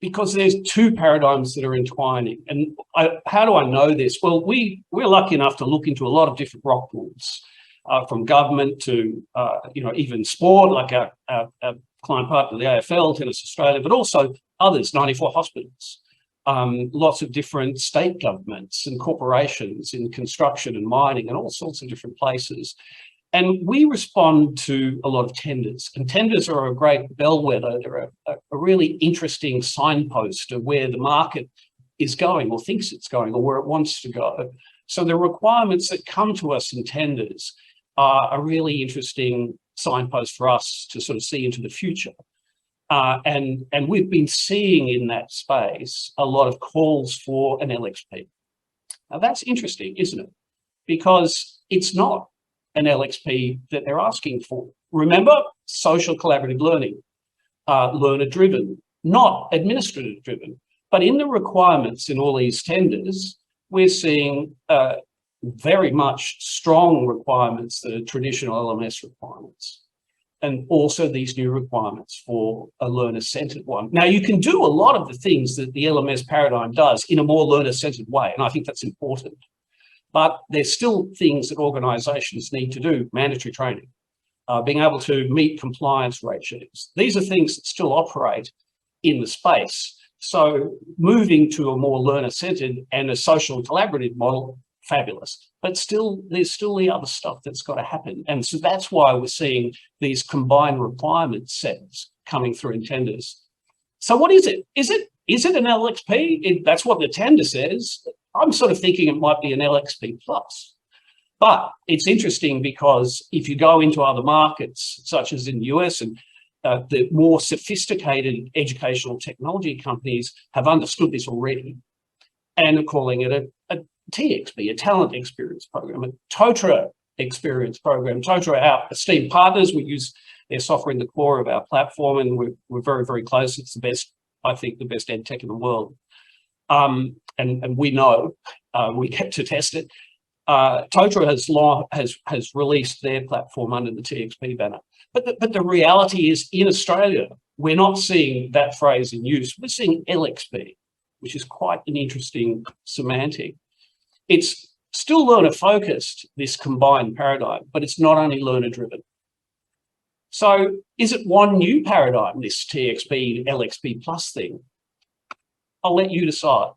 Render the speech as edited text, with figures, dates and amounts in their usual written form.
because there's two paradigms that are entwining. And how do I know this? Well, we're lucky enough to look into a lot of different rock pools, from government to even sport, like our client partner, the AFL, Tennis Australia, but also others, 94 hospitals, lots of different state governments and corporations in construction and mining and all sorts of different places. And we respond to a lot of tenders, and tenders are a great bellwether. They're a really interesting signpost of where the market is going or thinks it's going or where it wants to go. So the requirements that come to us in tenders are a really interesting signpost for us to sort of see into the future. And we've been seeing in that space a lot of calls for an LXP. Now that's interesting, isn't it? Because it's not an LXP that they're asking for. Remember, social collaborative learning, learner-driven, not administrative-driven. But in the requirements in all these tenders, we're seeing very much strong requirements that are traditional LMS requirements, and also these new requirements for a learner-centered one. Now, you can do a lot of the things that the LMS paradigm does in a more learner-centered way, and I think that's important. But there's still things that organizations need to do, mandatory training, being able to meet compliance regimes. These are things that still operate in the space. So moving to a more learner-centered and a social collaborative model, fabulous. But still, there's still the other stuff that's got to happen. And so that's why we're seeing these combined requirement sets coming through in tenders. So what is it? Is it an LXP? That's what the tender says. I'm sort of thinking it might be an LXP plus. But it's interesting because if you go into other markets, such as in the US, and the more sophisticated educational technology companies have understood this already and are calling it a TXP, a talent experience program, a TOTRA experience program. TOTRA, our esteemed partners, we use their software in the core of our platform, and we're very, very close. It's the best, I think, the best ed tech in the world. And we know, we get to test it. TOTRA has released their platform under the TXP banner. But the reality is, in Australia, we're not seeing that phrase in use. We're seeing LXP, which is quite an interesting semantic. It's still learner-focused, this combined paradigm, but it's not only learner-driven. So is it one new paradigm, this TXP, LXP plus thing? I'll let you decide.